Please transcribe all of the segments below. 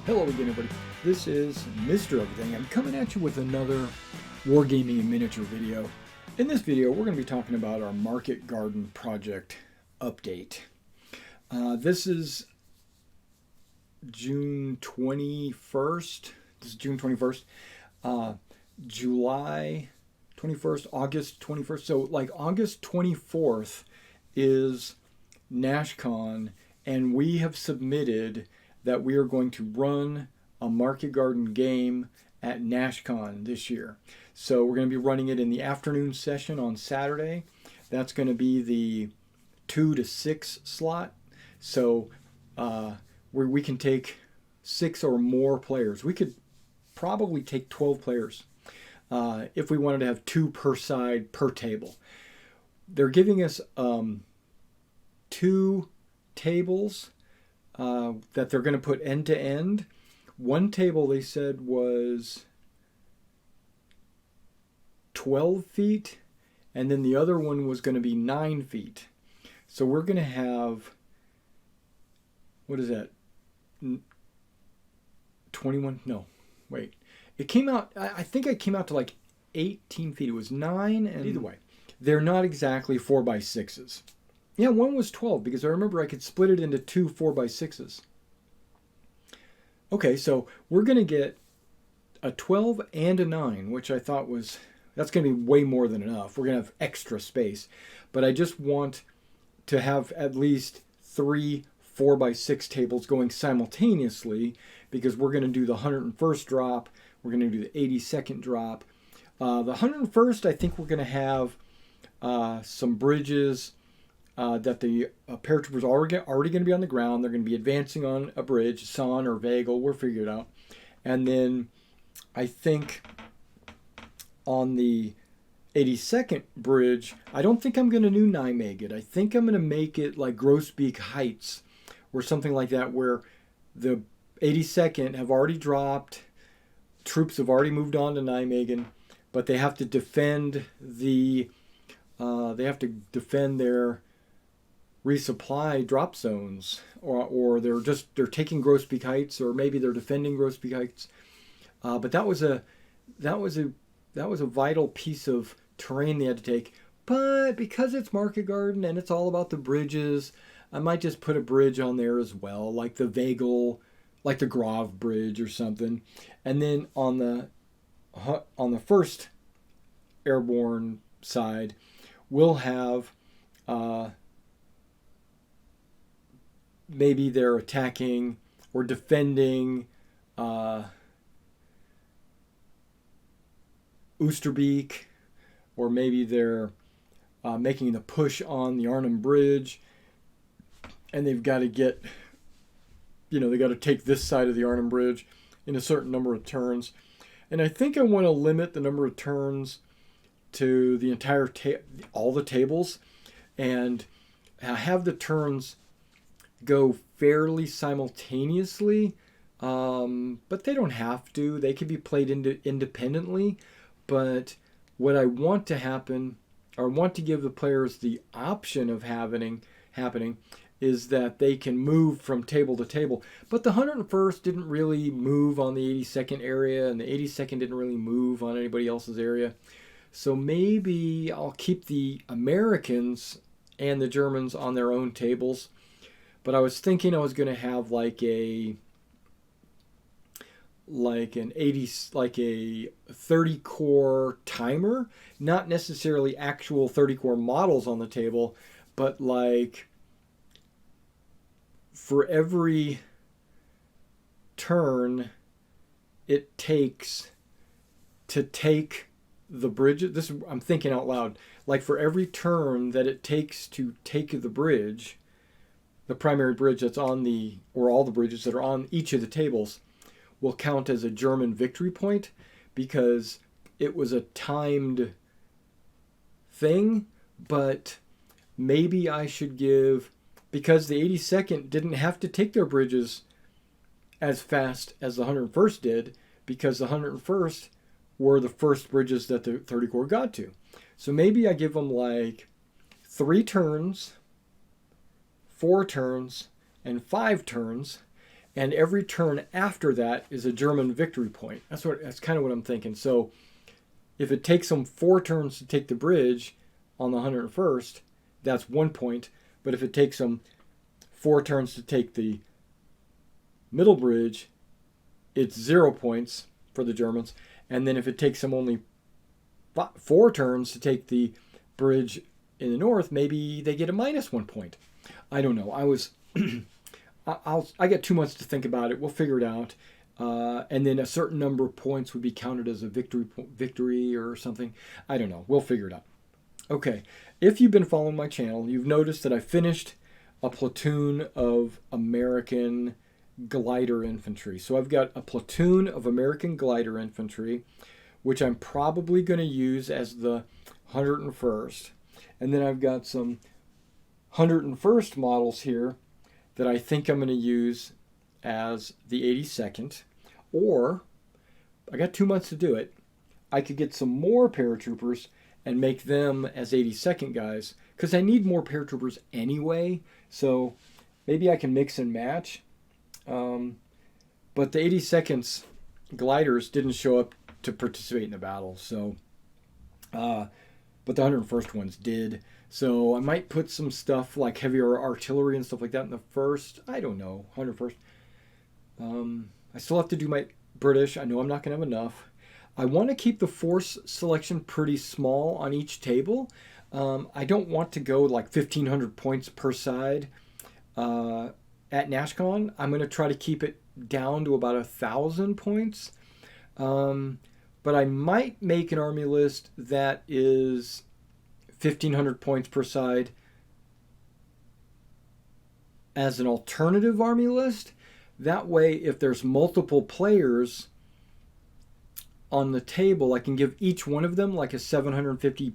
Hello again, everybody. This is Mr. Everything. I'm coming at you with another Wargaming in Miniature video. In this video, we're going to be talking about our Market Garden project update. This is June 21st. This is June 21st. July 21st, August 21st. So like August 24th is Nashcon, and we have submitted that we are going to run a Market Garden game at Nashcon this year. So we're going to be running it in the afternoon session on Saturday. That's going to be the 2 to 6 slot. So we can take 6 or more players. We could probably take 12 players if we wanted to have 2 per side per table. They're giving us 2 tables that they're going to put end to end. One table they said was 12 feet, and then the other one was going to be 9 feet. So we're going to have, what is that? 21? No, wait. It came out, I think it came out to like 18 feet. It was 9, and either way, they're not exactly 4x6s. Yeah, one was 12 because I remember I could split it into 2 4x6s. Okay, so we're going to get a 12 and a 9, which I thought was, that's going to be way more than enough. We're going to have extra space. But I just want to have at least 3 4x6 tables going simultaneously because we're going to do the 101st drop. We're going to do the 82nd drop. The 101st, I think we're going to have some bridges that the paratroopers are already going to be on the ground. They're going to be advancing on a bridge, Son.Veghel, we'll figure it out. And then I think on the 82nd bridge, I don't think I'm going to do Nijmegen. I think I'm going to make it like Grosbeek Heights or something like that, where the 82nd have already dropped, troops have already moved on to Nijmegen, but they have to defend their resupply drop zones, or they're taking Grosbeek Heights, or maybe they're defending Grosbeek Heights. But that was a vital piece of terrain they had to take. But because it's Market Garden and it's all about the bridges, I might just put a bridge on there as well, like the Veghel, like the Grove Bridge or something. And then on the first airborne side, we'll have maybe they're attacking or defending Oosterbeek, or maybe they're making the push on the Arnhem Bridge, and they've got to get, they got to take this side of the Arnhem Bridge in a certain number of turns. And I think I want to limit the number of turns to the entire all the tables, and have the turns go fairly simultaneously, but they don't have to. They can be played independently. But what I want to happen, or want to give the players the option of happening, is that they can move from table to table. But the 101st didn't really move on the 82nd area, and the 82nd didn't really move on anybody else's area. So maybe I'll keep the Americans and the Germans on their own tables. But I was thinking I was going to have like a 30 core timer, not necessarily actual 30 core models on the table, but like for every turn it takes to take the bridge. This, I'm thinking out loud. Like for every turn that it takes to take the bridge, the primary bridge that's on or all the bridges that are on each of the tables, will count as a German victory point, because it was a timed thing. But maybe I should give, because the 82nd didn't have to take their bridges as fast as the 101st did, because the 101st were the first bridges that the 30 Corps got to. So maybe I give them like 3 turns, 4 turns, and 5 turns, and every turn after that is a German victory point. That's kind of what I'm thinking. So if it takes them 4 turns to take the bridge on the 101st, that's 1 point. But if it takes them 4 turns to take the middle bridge, it's 0 points for the Germans. And then if it takes them only 4 turns to take the bridge in the north, maybe they get a -1 point. I don't know. I get 2 months to think about it. We'll figure it out. And then a certain number of points would be counted as a victory or something. I don't know. We'll figure it out. Okay. If you've been following my channel, you've noticed that I finished a platoon of American glider infantry. So I've got a platoon of American glider infantry, which I'm probably going to use as the 101st. And then I've got some 101st models here that I think I'm going to use as the 82nd. Or, I got 2 months to do it, I could get some more paratroopers and make them as 82nd guys, because I need more paratroopers anyway, so maybe I can mix and match. But the 82nd's gliders didn't show up to participate in the battle, so but the 101st ones did. So I might put some stuff like heavier artillery and stuff like that in the first. I don't know, 101st. I still have to do my British. I know I'm not going to have enough. I want to keep the force selection pretty small on each table. I don't want to go like 1,500 points per side. At Nashcon, I'm going to try to keep it down to about 1,000 points. But I might make an army list that is 1,500 points per side as an alternative army list. That way, if there's multiple players on the table, I can give each one of them like a 750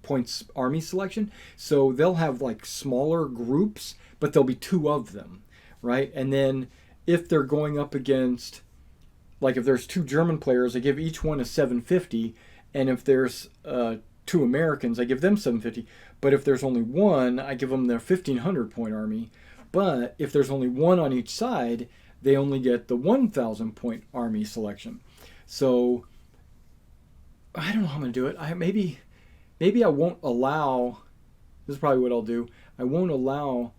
points army selection. So they'll have like smaller groups, but there'll be 2 of them, right? And then if they're going up against, like if there's 2 German players, I give each one a 750. And if there's 2 Americans, I give them 750. But if there's only one, I give them their 1,500 point army. But if there's only one on each side, they only get the 1,000 point army selection. So I don't know how I'm going to do it. Maybe I won't allow, this is probably what I'll do, I won't allow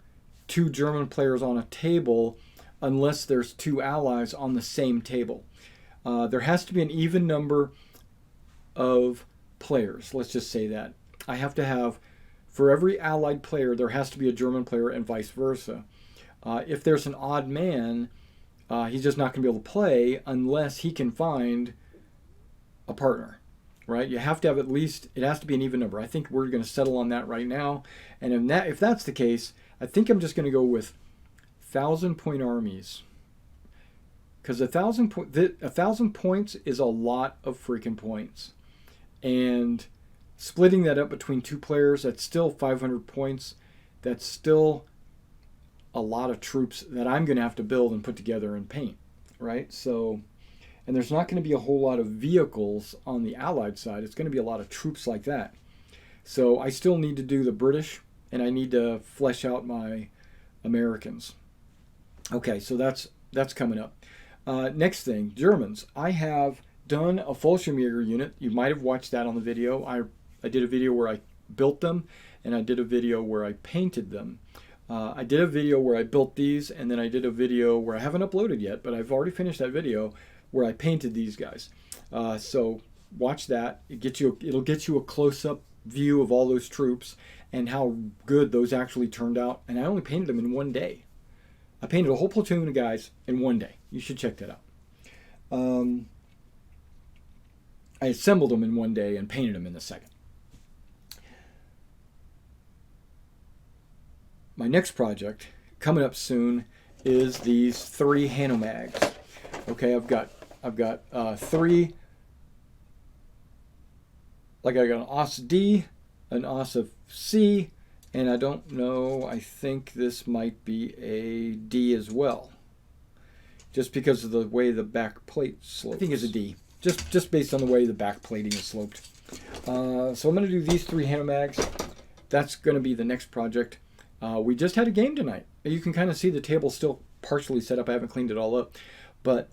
2 German players on a table unless there's 2 allies on the same table. There has to be an even number of players. Let's just say that. I have to have, for every allied player, there has to be a German player and vice versa. If there's an odd man, he's just not going to be able to play unless he can find a partner, right? You have to have at least, it has to be an even number. I think we're going to settle on that right now. And if that's the case, I think I'm just going to go with 1,000 point armies. Because 1,000 points is a lot of freaking points. And splitting that up between 2 players, that's still 500 points. That's still a lot of troops that I'm going to have to build and put together and paint, right? So, and there's not going to be a whole lot of vehicles on the Allied side. It's going to be a lot of troops like that. So I still need to do the British, and I need to flesh out my Americans. Okay, so that's coming up. Next thing, Germans. I have done a Fallschirmjäger unit. You might have watched that on the video. I did a video where I built them, and I did a video where I painted them. I did a video where I built these, and then I did a video where I haven't uploaded yet, but I've already finished that video where I painted these guys. So watch that. It'll get you a close-up view of all those troops and how good those actually turned out. And I only painted them in 1 day. I painted a whole platoon of guys in 1 day. You should check that out. I assembled them in 1 day and painted them in the second. My next project coming up soon is these 3 Hanomags. Okay, I've got 3. Like I got an OS D, an OS of C, and I don't know. I think this might be a D as well, just because of the way the back plate slopes. I think it's a D, just based on the way the back plating is sloped. So I'm going to do these 3 Hanomags. That's going to be the next project. We just had a game tonight. You can kind of see the table still partially set up. I haven't cleaned it all up. But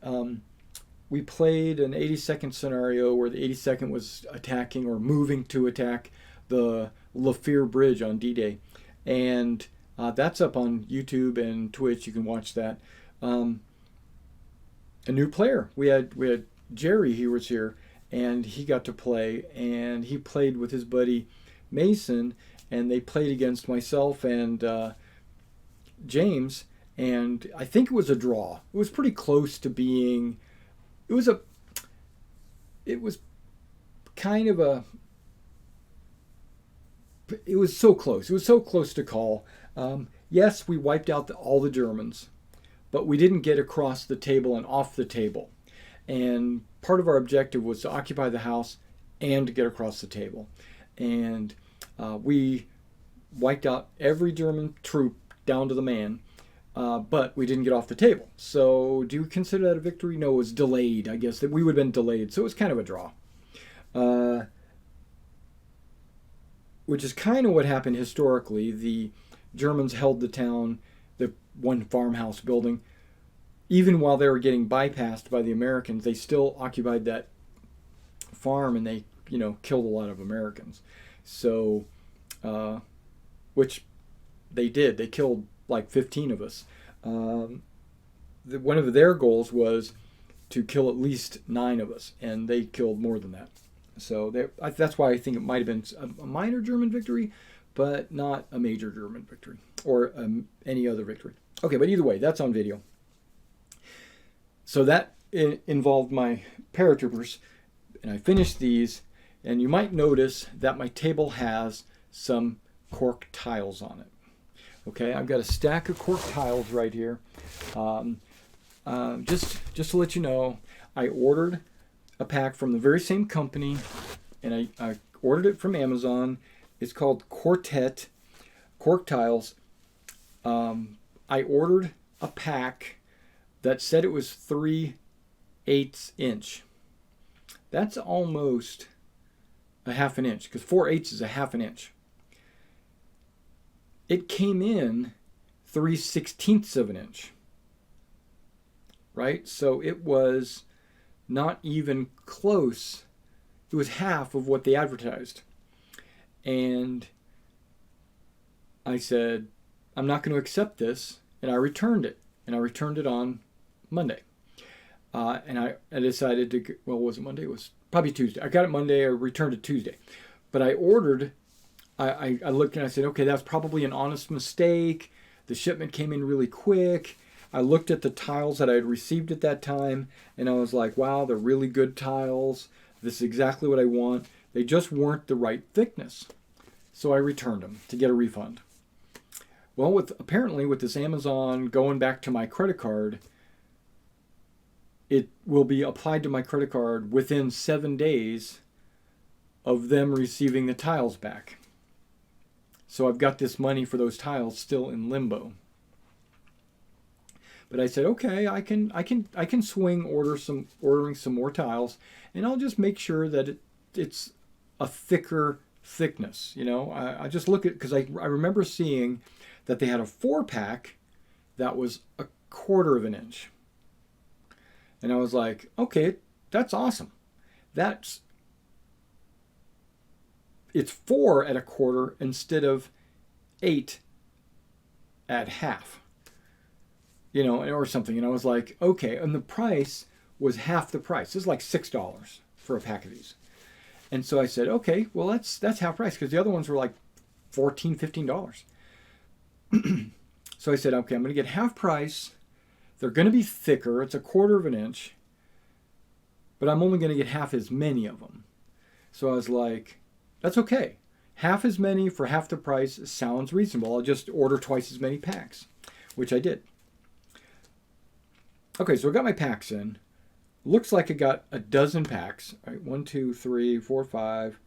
we played an 82nd scenario where the 82nd was attacking or moving to attack the Lafire Bridge on D-Day. And that's up on YouTube and Twitch. You can watch that. A new player. We had Jerry. He was here, and he got to play. And he played with his buddy Mason, and they played against myself and James. And I think it was a draw. It was pretty close to being. It was kind of a. It was so close. It was so close to call. Yes, we wiped out all the Germans, but we didn't get across the table and off the table. And part of our objective was to occupy the house and to get across the table. And we wiped out every German troop down to the man, but we didn't get off the table. So do you consider that a victory? No, it was delayed, I guess. That we would have been delayed. So it was kind of a draw. Which is kind of what happened historically. The Germans held the town, the one farmhouse building. Even while they were getting bypassed by the Americans, they still occupied that farm, and they, killed a lot of Americans. So, which they did. They killed like 15 of us. One of their goals was to kill at least 9 of us, and they killed more than that. So that's why I think it might have been a minor German victory, but not a major German victory or any other victory. Okay, but either way, that's on video. So that involved my paratroopers, and I finished these, and you might notice that my table has some cork tiles on it. Okay, I've got a stack of cork tiles right here. Just to let you know, I ordered a pack from the very same company, and I ordered it from Amazon. It's called Quartet Cork Tiles. I ordered a pack that said it was 3/8 inch. That's almost a half an inch, because 4/8 is a half an inch. It came in 3/16 of an inch, right? So it was not even close. It was half of what they advertised. And I said, I'm not going to accept this, and I returned it. And I returned it on Monday. And I decided to, was it Monday? It was probably Tuesday. I got it Monday, I returned it Tuesday. But I ordered, I looked and I said, okay, that's probably an honest mistake. The shipment came in really quick. I looked at the tiles that I had received at that time, and I was like, wow, they're really good tiles. This is exactly what I want. They just weren't the right thickness. So I returned them to get a refund. Well, apparently with this Amazon going back to my credit card, it will be applied to my credit card within 7 days of them receiving the tiles back. So I've got this money for those tiles still in limbo. But I said, okay, I can swing ordering some more tiles, and I'll just make sure that it's a thicker thickness. I just look at, because I remember seeing that they had a 4-pack that was 1/4 of an inch, and I was like, okay, that's awesome. It's 4 at 1/4 instead of 8 at half. Or something. And I was like, okay. And the price was half the price. It's like $6 for a pack of these. And so I said, okay, well, that's half price, because the other ones were like $14, $15. So I said, okay, I'm going to get half price. They're going to be thicker. It's 1/4 of an inch. But I'm only going to get half as many of them. So I was like, that's okay. Half as many for half the price sounds reasonable. I'll just order twice as many packs, which I did. Okay, so I got my packs in. Looks like I got a dozen packs. All right, 1, 2, 3, 4, 5,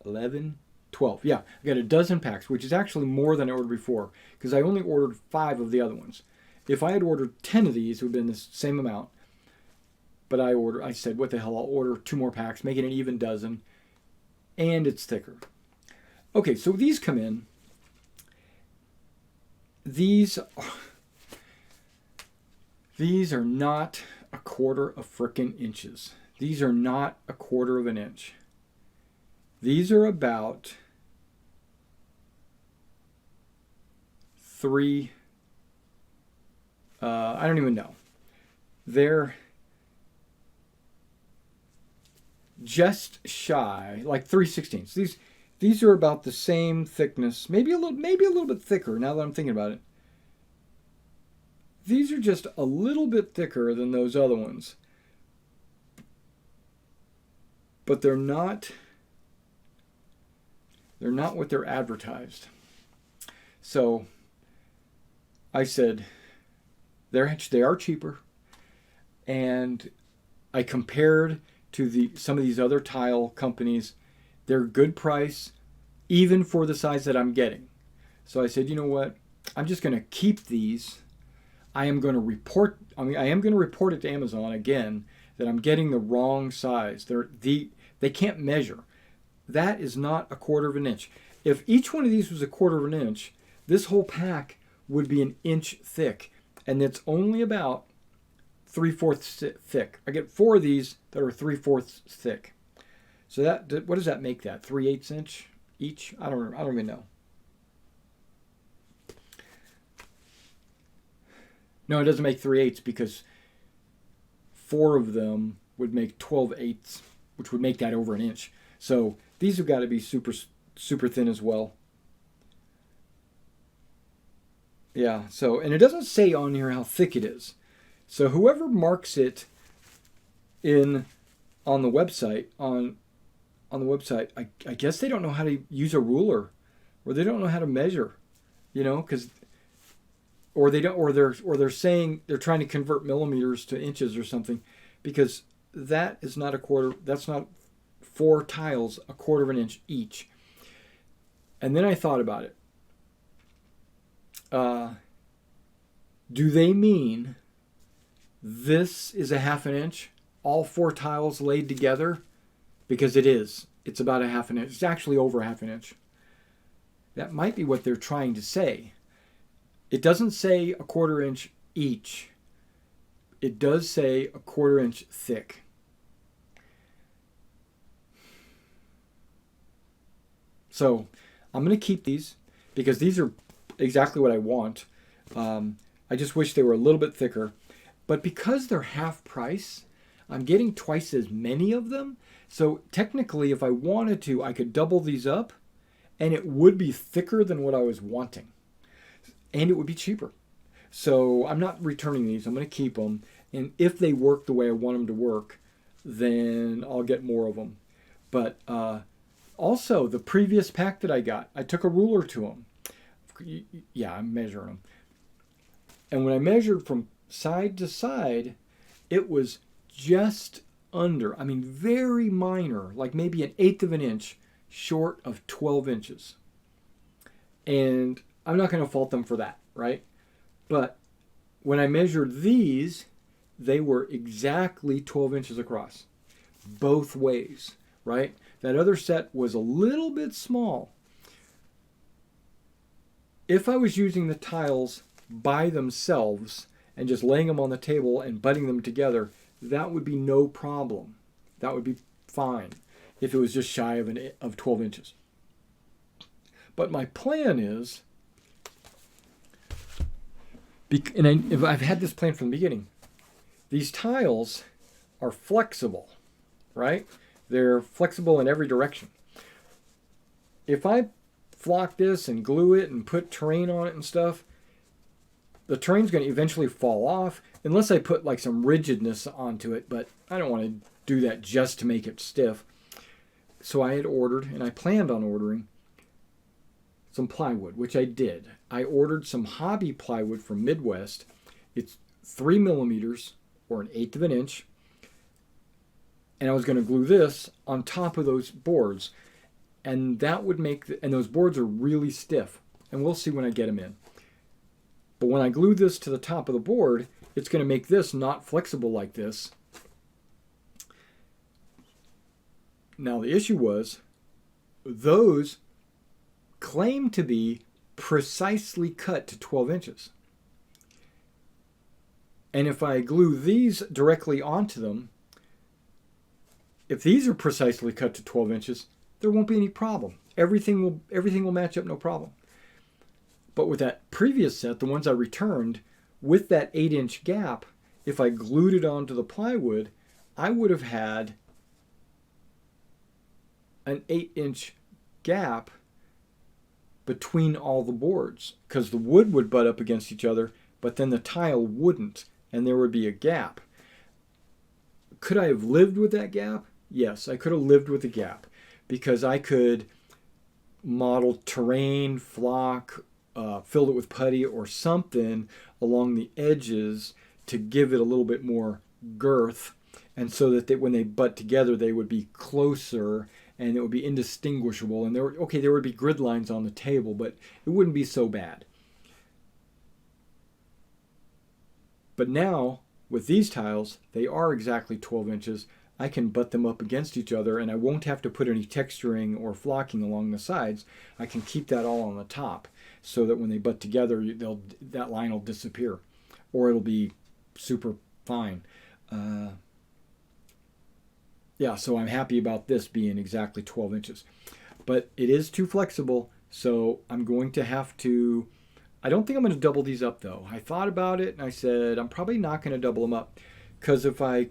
11, 12. Yeah, I got a dozen packs, which is actually more than I ordered before, because I only ordered 5 of the other ones. If I had ordered 10 of these, it would have been the same amount. But I said, what the hell, I'll order 2 more packs, make it an even dozen, and it's thicker. Okay, so these come in. These These are not a quarter of frickin' inches. These are not a quarter of an inch. These are about 3, I don't even know. They're just shy, like 3/16. These are about the same thickness, maybe a little bit thicker now that I'm thinking about it. These are just a little bit thicker than those other ones. But they're not what they're advertised. So I said they are cheaper, and I compared to some of these other tile companies. They're good price, even for the size that I'm getting. So I said, you know what? I'm just going to keep these. I am going to report it to Amazon again that I'm getting the wrong size. They can't measure. That is not a quarter of an inch. If each one of these was a quarter of an inch, this whole pack would be an inch thick, and it's only about 3/4 thick. I get 4 of these that are 3/4 thick. So what does that make that? 3/8 inch each? I don't even know. No, it doesn't make 3/8 because 4 of them would make 12/8, which would make that over an inch. So these have got to be super, super thin as well. Yeah, so, and it doesn't say on here how thick it is. So whoever marks it on the website, I guess they don't know how to use a ruler, or they don't know how to measure, or they're saying they're trying to convert millimeters to inches or something, because that is not a quarter. That's not 4 tiles a quarter of an inch each. And then I thought about it. Do they mean this is a 1/2 inch, all 4 tiles laid together? Because it is. It's about a 1/2 inch. It's actually over a 1/2 inch. That might be what they're trying to say. It doesn't say a 1/4 inch each. It does say a 1/4 inch thick. So I'm going to keep these because these are exactly what I want. I just wish they were a little bit thicker. But because they're half price, I'm getting twice as many of them. So technically, if I wanted to, I could double these up, and it would be thicker than what I was wanting. And it would be cheaper. So I'm not returning these. I'm going to keep them. And if they work the way I want them to work, then I'll get more of them. But also, the previous pack that I got, I took a ruler to them. Yeah, I'm measuring them. And when I measured from side to side, it was just under, very minor, like maybe 1/8 of an inch short of 12 inches. And I'm not going to fault them for that, right? But when I measured these, they were exactly 12 inches across, both ways, right? That other set was a little bit small. If I was using the tiles by themselves and just laying them on the table and butting them together, that would be no problem. That would be fine if it was just shy of 12 inches. But my plan is, I've had this plan from the beginning, these tiles are flexible, right? They're flexible in every direction. If I flock this and glue it and put terrain on it and stuff, the terrain's going to eventually fall off unless I put like some rigidness onto it, but I don't want to do that just to make it stiff. So I had ordered, and I planned on ordering, some plywood, which I did. I ordered some hobby plywood from Midwest. It's 3 millimeters, or 1/8 of an inch. And I was going to glue this on top of those boards. And that would make, and those boards are really stiff. And we'll see when I get them in. But when I glue this to the top of the board, it's going to make this not flexible like this. Now the issue was, those claim to be precisely cut to 12 inches. And if I glue these directly onto them, if these are precisely cut to 12 inches, there won't be any problem. Everything will match up, no problem. But with that previous set, the ones I returned, with that 8-inch gap, if I glued it onto the plywood, I would have had an 8-inch gap between all the boards, because the wood would butt up against each other, but then the tile wouldn't, and there would be a gap. Could I have lived with that gap? Yes, I could have lived with the gap, because I could model terrain, flock, filled it with putty or something along the edges to give it a little bit more girth, and so that when they butt together, they would be closer and it would be indistinguishable. And there would be grid lines on the table, but it wouldn't be so bad. But now, with these tiles, they are exactly 12 inches. I can butt them up against each other, and I won't have to put any texturing or flocking along the sides. I can keep that all on the top, so that when they butt together, that line will disappear, or it'll be super fine. Yeah, so I'm happy about this being exactly 12 inches. But it is too flexible, so I'm going to have to... I don't think I'm going to double these up, though. I thought about it, and I said I'm probably not going to double them up, because if I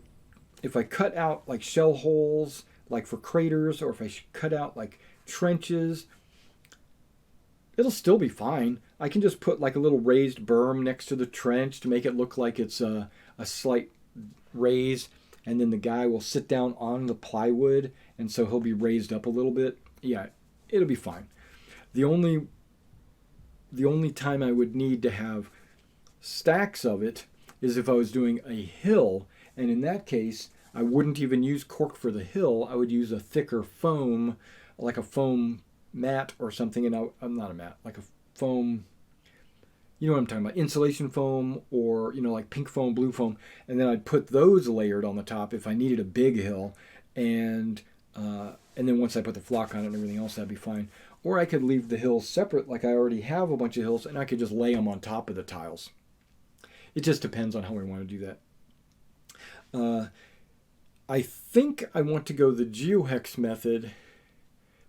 cut out like shell holes, like for craters, or if I cut out like trenches, it'll still be fine. I can just put like a little raised berm next to the trench to make it look like it's a slight raise, and then the guy will sit down on the plywood, and so he'll be raised up a little bit. Yeah, it'll be fine. The only time I would need to have stacks of it is if I was doing a hill, and in that case, I wouldn't even use cork for the hill. I would use a thicker foam, like a foam mat or something, and I'm not a mat, like a foam, you know what I'm talking about, insulation foam, or like pink foam, blue foam, and then I'd put those layered on the top if I needed a big hill, and then once I put the flock on it and everything else, that'd be fine. Or I could leave the hills separate, like I already have a bunch of hills, and I could just lay them on top of the tiles. It just depends on how we want to do that. I think I want to go the geohex method,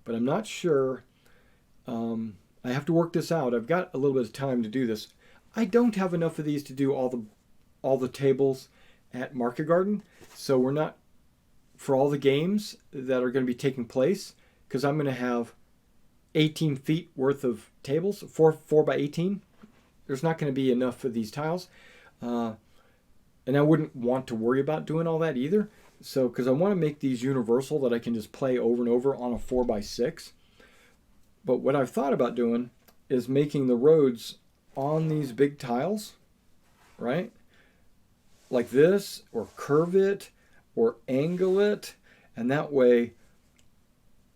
but I'm not sure. I have to work this out. I've got a little bit of time to do this. I don't have enough of these to do all the tables at Market Garden, so we're not, for all the games that are going to be taking place, because I'm going to have 18 feet worth of tables, 4 by 18. There's not going to be enough of these tiles, and I wouldn't want to worry about doing all that either. So, because I want to make these universal that I can just play over and over on a 4 by 6. But what I've thought about doing is making the roads on these big tiles, right? Like this, or curve it, or angle it, and that way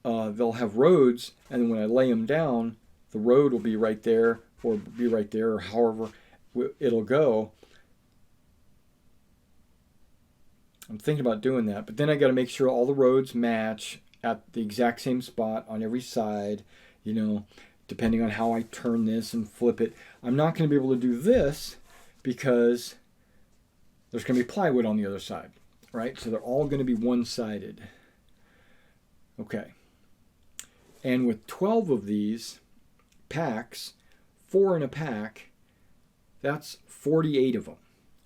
they'll have roads, and when I lay them down, the road will be right there, or be right there, or however it'll go. I'm thinking about doing that, but then I got to make sure all the roads match at the exact same spot on every side, depending on how I turn this and flip it. I'm not going to be able to do this because there's going to be plywood on the other side, right? So they're all going to be one-sided. Okay. And with 12 of these packs, 4 in a pack, that's 48 of them,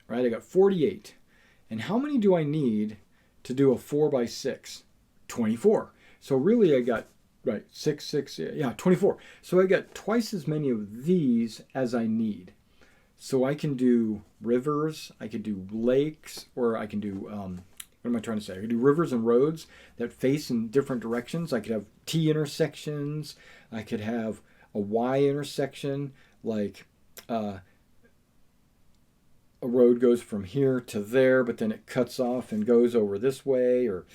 right? I got 48. And how many do I need to do a 4 by 6? 24. So really I got, 24. So I got twice as many of these as I need. So I can do rivers, I could do lakes, or I can do, what am I trying to say? I could do rivers and roads that face in different directions. I could have T intersections. I could have a Y intersection, like a road goes from here to there, but then it cuts off and goes over this way, or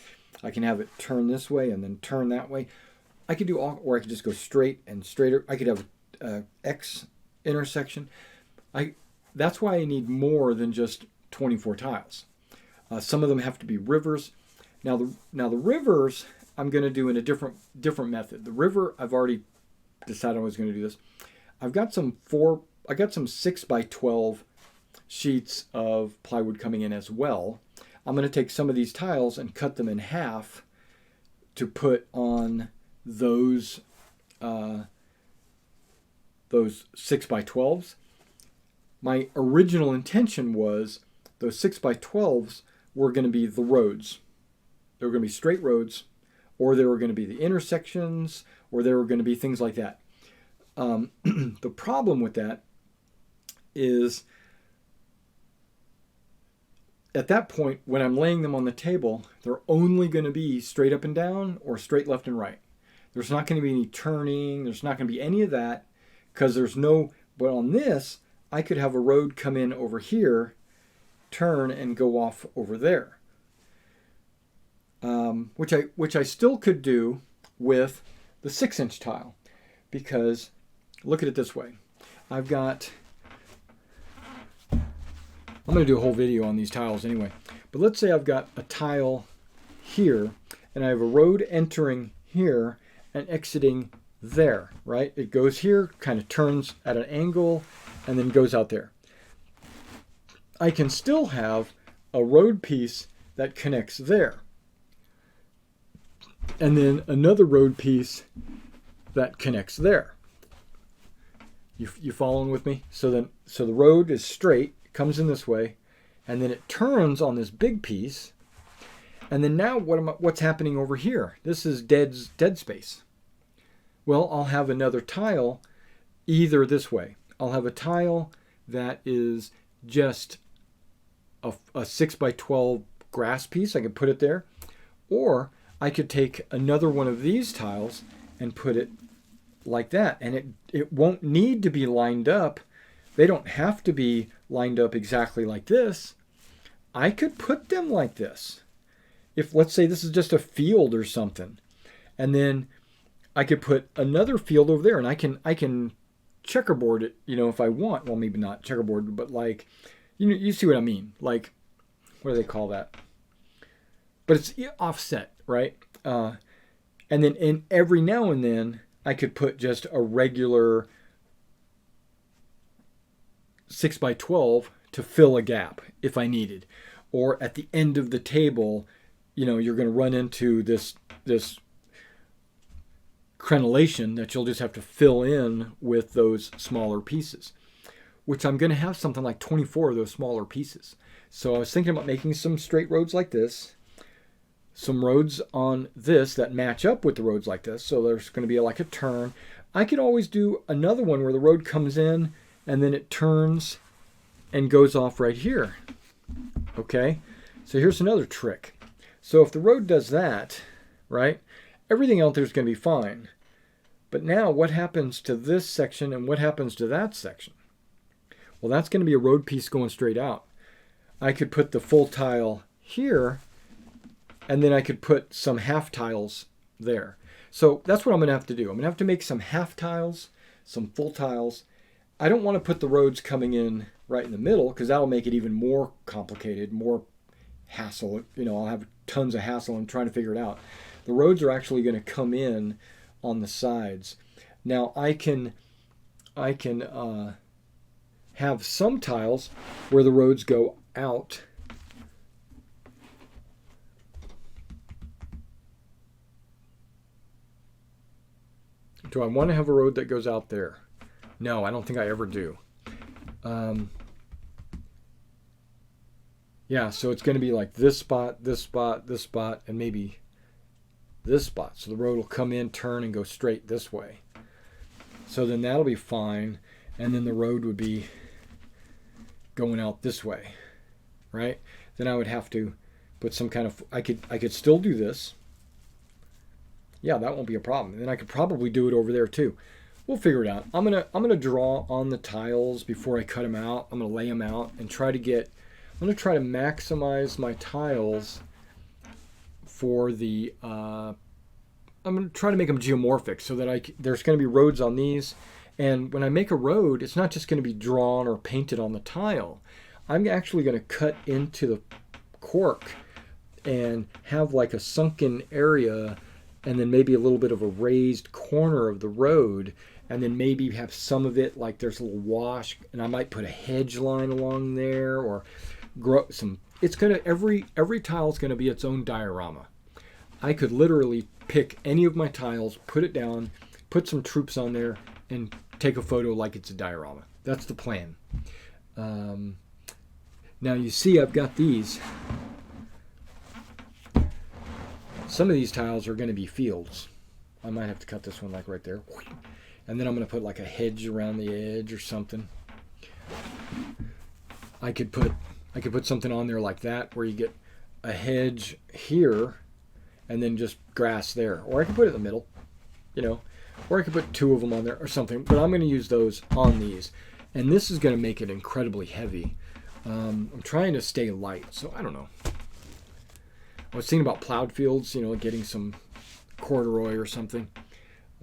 I can have it turn this way and then turn that way. I could do all, or I could just go straight and straighter. I could have a X intersection. That's why I need more than just 24 tiles. Some of them have to be rivers. Now the rivers I'm going to do in a different method. The river, I've already decided I was going to do this. I got some 6 by 12 sheets of plywood coming in as well. I'm going to take some of these tiles and cut them in half to put on those 6x12s. My original intention was those 6x12s were going to be the roads. They were going to be straight roads, or they were going to be the intersections, or they were going to be things like that. The problem with that is at that point, when I'm laying them on the table, they're only going to be straight up and down or straight left and right. There's not going to be any turning. There's not going to be any of that because there's no, but on this, I could have a road come in over here, turn and go off over there. Which I still could do with the 6-inch tile, because look at it this way. I'm going to do a whole video on these tiles anyway. But let's say I've got a tile here, and I have a road entering here and exiting there, right? It goes here, kind of turns at an angle, and then goes out there. I can still have a road piece that connects there. And then another road piece that connects there. You following with me? So the road is straight, comes in this way, and then it turns on this big piece. And then now what's happening over here? This is dead space. Well, I'll have another tile either this way. I'll have a tile that is just a 6x12 grass piece. I could put it there. Or I could take another one of these tiles and put it like that. And it won't need to be lined up. They don't have to be lined up exactly like this. I could put them like this. If, let's say, this is just a field or something. And then I could put another field over there, and I can checkerboard it, if I want. Well, maybe not checkerboard, but like, you see what I mean. Like, what do they call that? But it's offset, right? And then every now and then I could put just a regular 6x12 to fill a gap if I needed. Or at the end of the table, you're going to run into this crenellation that you'll just have to fill in with those smaller pieces, which I'm going to have something like 24 of those smaller pieces. So I was thinking about making some straight roads like this, some roads on this that match up with the roads like this. So there's going to be like a turn. I could always do another one where the road comes in and then it turns and goes off right here. Okay, so here's another trick. So if the road does that, right, everything out there is going to be fine. But now what happens to this section and what happens to that section? Well, that's going to be a road piece going straight out. I could put the full tile here, and then I could put some half tiles there. So that's what I'm going to have to do. I'm going to have to make some half tiles, some full tiles. I don't want to put the roads coming in right in the middle because that'll make it even more complicated, more hassle. I'll have tons of hassle in trying to figure it out. The roads are actually going to come in on the sides. Now I can have some tiles where the roads go out. Do I want to have a road that goes out there? No, I don't think I ever do. Yeah, so it's going to be like this spot, this spot, this spot, and maybe this spot. So the road will come in, turn, and go straight this way. So then that'll be fine. And then the road would be going out this way, right? Then I would have to put some kind of, I could still do this. Yeah, that won't be a problem. And then I could probably do it over there too. We'll figure it out. I'm gonna draw on the tiles before I cut them out. I'm gonna lay them out and try to I'm gonna try to maximize my tiles for the. I'm gonna try to make them geomorphic so that there's gonna be roads on these, and when I make a road, it's not just gonna be drawn or painted on the tile. I'm actually gonna cut into the cork and have like a sunken area, and then maybe a little bit of a raised corner of the road. and then maybe have some of it like there's a little wash, and I might put a hedge line along there, or grow some. It's gonna every tile is gonna be its own diorama. I could literally pick any of my tiles, put it down, put some troops on there, and take a photo like it's a diorama. That's the plan. Now you see I've got these. Some of these tiles are going to be fields. I might have to cut this one like right there. And then I'm going to put like a hedge around the edge or something. I could put something on there like that where you get a hedge here and then just grass there. Or I could put it in the middle, you know. Or I could put two of them on there or something. But I'm going to use those on these. And this is going to make it incredibly heavy. I'm trying to stay light, so I don't know. I was thinking about plowed fields, you know, getting some corduroy or something.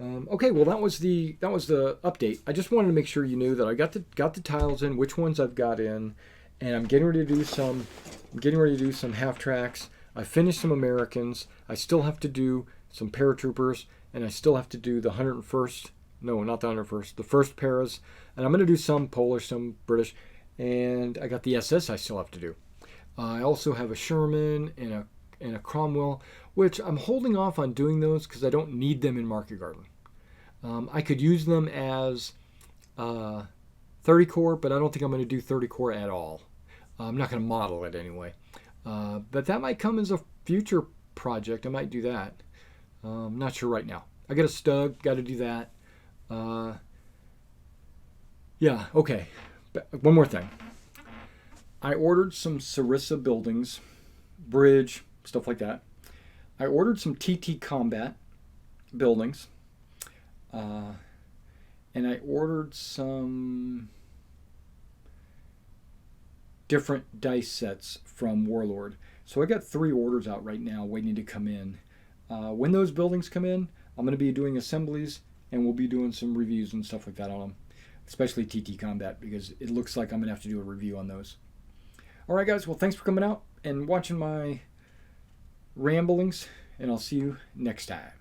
Okay, well that was the update. I just wanted to make sure you knew that I got the tiles in, which ones I've got in, and I'm getting ready to do some. I'm getting ready to do some half tracks. I finished some Americans. I still have to do some paratroopers, and I still have to do the 101st. No, not the 101st. The first paras, and I'm going to do some Polish, some British, and I got the SS I still have to do. I also have a Sherman and a Cromwell, which I'm holding off on doing those because I don't need them in Market Garden. I could use them as 30 core, but I don't think I'm going to do 30 core at all. I'm not going to model it anyway. But that might come as a future project. I might do that. I'm not sure right now. I got a Stug, got to do that. Yeah, okay. One more thing. I ordered some Sarissa buildings, bridge, stuff like that. I ordered some TT Combat buildings. And I ordered some different dice sets from Warlord. So I got 3 orders out right now waiting to come in. When those buildings come in, I'm going to be doing assemblies, and we'll be doing some reviews and stuff like that on them. Especially TT Combat, because it looks like I'm going to have to do a review on those. Alright guys, well thanks for coming out and watching my ramblings, and I'll see you next time.